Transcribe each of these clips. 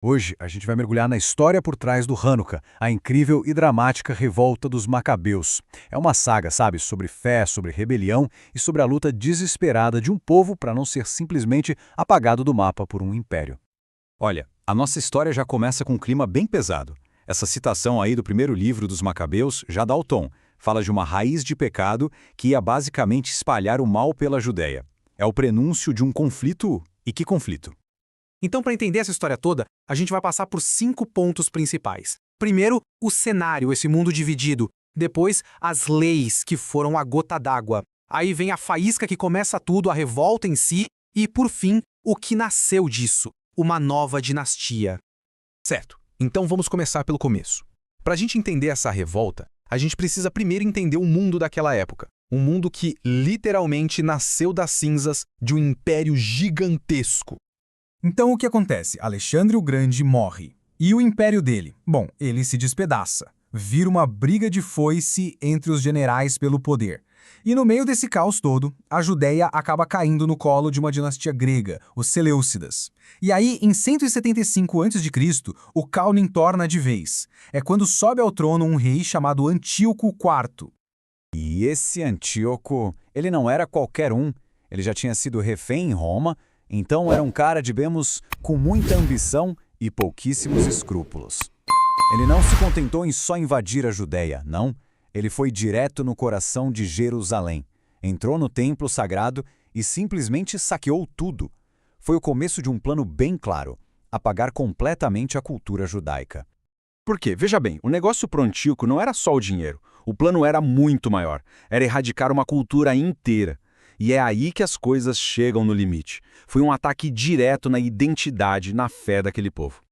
Hoje a gente vai mergulhar na história por trás do Hanukkah, a incrível e dramática revolta dos Macabeus. É uma saga, sabe, sobre fé, sobre rebelião e sobre a luta desesperada de um povo para não ser simplesmente apagado do mapa por um império. Olha, a nossa história já começa com um clima bem pesado. Essa citação aí do primeiro livro dos Macabeus já dá o tom. Fala de uma raiz de pecado que ia basicamente espalhar o mal pela Judéia. É o prenúncio de um conflito. E que conflito? Então, para entender essa história toda, a gente vai passar por 5 pontos principais. Primeiro, o cenário, esse mundo dividido. Depois, as leis, que foram a gota d'água. Aí vem a faísca que começa tudo, a revolta em si. E, por fim, o que nasceu disso, uma nova dinastia. Certo. Então vamos começar pelo começo. Para a gente entender essa revolta, a gente precisa primeiro entender o mundo daquela época. Um mundo que literalmente nasceu das cinzas de um império gigantesco. Então o que acontece? Alexandre o Grande morre. E o império dele? Bom, ele se despedaça. Vira uma briga de foice entre os generais pelo poder. E no meio desse caos todo, a Judéia acaba caindo no colo de uma dinastia grega, os Seleucidas. E aí, em 175 a.C., o caos entorna de vez. É quando sobe ao trono um rei chamado Antíoco IV. E esse Antíoco, ele não era qualquer um. Ele já tinha sido refém em Roma, então era um cara, digamos, com muita ambição e pouquíssimos escrúpulos. Ele não se contentou em só invadir a Judéia, não. Ele foi direto no coração de Jerusalém, entrou no templo sagrado e simplesmente saqueou tudo. Foi o começo de um plano bem claro, apagar completamente a cultura judaica. Por quê? Veja bem, o negócio pro Antíoco não era só o dinheiro. O plano era muito maior. Era erradicar uma cultura inteira. E é aí que as coisas chegam no limite. Foi um ataque direto na identidade, na fé daquele povo.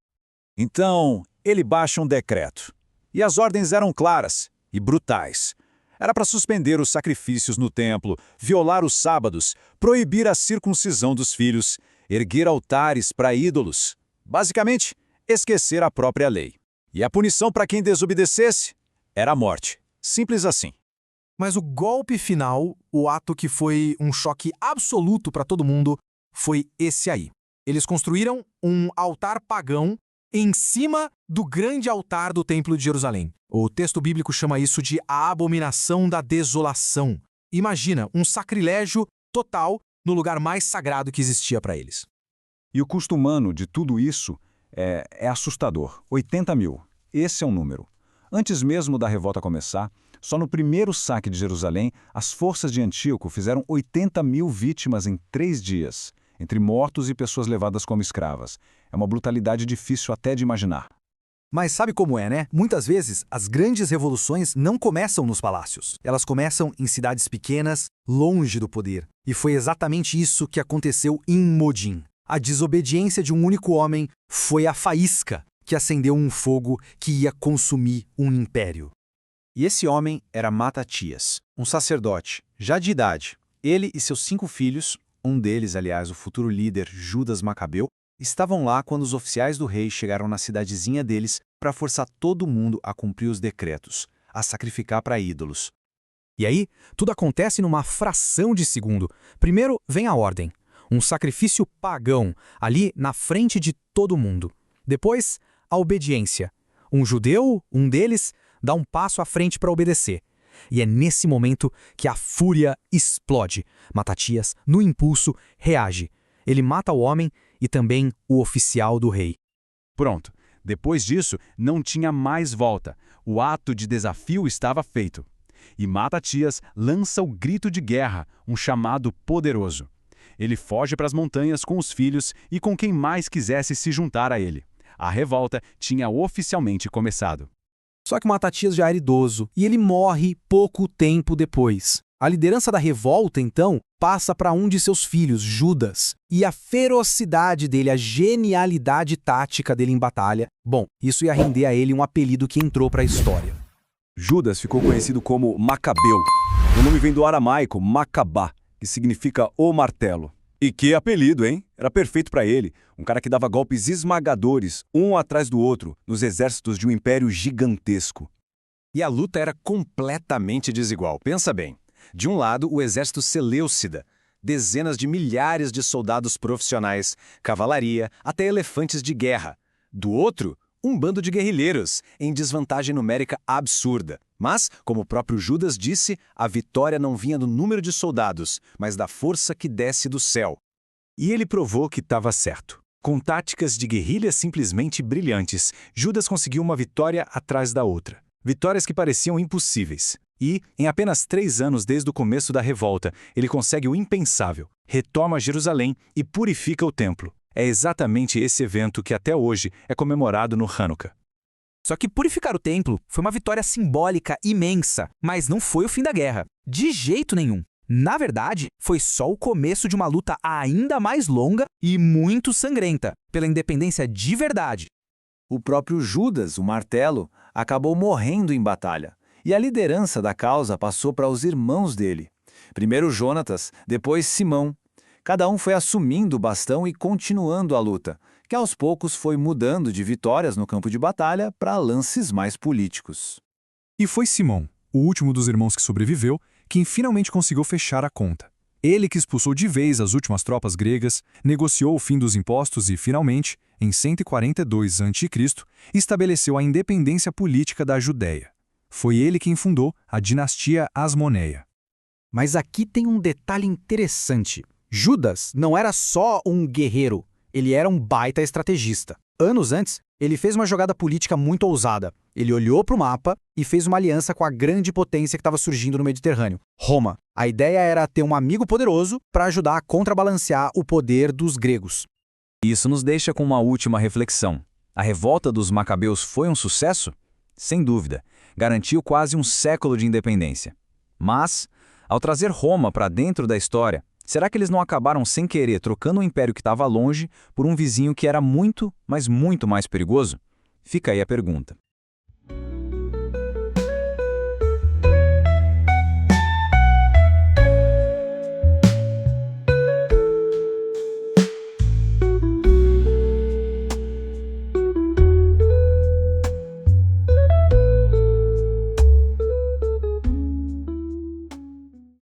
Então, ele baixa um decreto. E as ordens eram claras e brutais. Era para suspender os sacrifícios no templo, violar os sábados, proibir a circuncisão dos filhos, erguer altares para ídolos. Basicamente, esquecer a própria lei. E a punição para quem desobedecesse era a morte. Simples assim. Mas o golpe final, o ato que foi um choque absoluto para todo mundo, foi esse aí. Eles construíram um altar pagão em cima do grande altar do Templo de Jerusalém. O texto bíblico chama isso de a abominação da desolação. Imagina, um sacrilégio total no lugar mais sagrado que existia para eles. E o custo humano de tudo isso é assustador. 80 mil. Esse é o número. Antes mesmo da revolta começar, só no primeiro saque de Jerusalém, as forças de Antíoco fizeram 80 mil vítimas em 3 dias, entre mortos e pessoas levadas como escravas. É uma brutalidade difícil até de imaginar. Mas sabe como é, né? Muitas vezes, as grandes revoluções não começam nos palácios. Elas começam em cidades pequenas, longe do poder. E foi exatamente isso que aconteceu em Modim. A desobediência de um único homem foi a faísca que acendeu um fogo que ia consumir um império. E esse homem era Matatias, um sacerdote, já de idade. Ele e seus 5 filhos, um deles, aliás, o futuro líder Judas Macabeu, estavam lá quando os oficiais do rei chegaram na cidadezinha deles para forçar todo mundo a cumprir os decretos, a sacrificar para ídolos. E aí, tudo acontece numa fração de segundo. Primeiro vem a ordem, um sacrifício pagão, ali na frente de todo mundo. Depois, a obediência. Um judeu, um deles, dá um passo à frente para obedecer. E é nesse momento que a fúria explode. Matatias, no impulso, reage. Ele mata o homem e também o oficial do rei. Pronto. Depois disso, não tinha mais volta. O ato de desafio estava feito. E Matatias lança o grito de guerra, um chamado poderoso. Ele foge para as montanhas com os filhos e com quem mais quisesse se juntar a ele. A revolta tinha oficialmente começado. Só que Matatias já era idoso e ele morre pouco tempo depois. A liderança da revolta, então, passa para um de seus filhos, Judas. E a ferocidade dele, a genialidade tática dele em batalha, bom, isso ia render a ele um apelido que entrou para a história. Judas ficou conhecido como Macabeu. O nome vem do aramaico Macabá, que significa o martelo. E que apelido, hein? Era perfeito para ele, um cara que dava golpes esmagadores, um atrás do outro, nos exércitos de um império gigantesco. E a luta era completamente desigual, pensa bem. De um lado, o exército Seleucida, dezenas de milhares de soldados profissionais, cavalaria, até elefantes de guerra. Do outro, um bando de guerrilheiros, em desvantagem numérica absurda. Mas, como o próprio Judas disse, a vitória não vinha do número de soldados, mas da força que desce do céu. E ele provou que estava certo. Com táticas de guerrilha simplesmente brilhantes, Judas conseguiu uma vitória atrás da outra. Vitórias que pareciam impossíveis. E, em apenas 3 anos desde o começo da revolta, ele consegue o impensável, retoma Jerusalém e purifica o templo. É exatamente esse evento que até hoje é comemorado no Hanukkah. Só que purificar o templo foi uma vitória simbólica imensa, mas não foi o fim da guerra. De jeito nenhum. Na verdade, foi só o começo de uma luta ainda mais longa e muito sangrenta, pela independência de verdade. O próprio Judas, o martelo, acabou morrendo em batalha, e a liderança da causa passou para os irmãos dele. Primeiro Jonatas, depois Simão. Cada um foi assumindo o bastão e continuando a luta, que aos poucos foi mudando de vitórias no campo de batalha para lances mais políticos. E foi Simão, o último dos irmãos que sobreviveu, quem finalmente conseguiu fechar a conta. Ele que expulsou de vez as últimas tropas gregas, negociou o fim dos impostos e, finalmente, em 142 a.C., estabeleceu a independência política da Judéia. Foi ele quem fundou a dinastia Asmoneia. Mas aqui tem um detalhe interessante. Judas não era só um guerreiro, ele era um baita estrategista. Anos antes, ele fez uma jogada política muito ousada. Ele olhou para o mapa e fez uma aliança com a grande potência que estava surgindo no Mediterrâneo, Roma. A ideia era ter um amigo poderoso para ajudar a contrabalancear o poder dos gregos. Isso nos deixa com uma última reflexão. A revolta dos Macabeus foi um sucesso? Sem dúvida. Garantiu quase um século de independência. Mas, ao trazer Roma para dentro da história, será que eles não acabaram sem querer trocando um império que estava longe por um vizinho que era muito, mas muito mais perigoso? Fica aí a pergunta.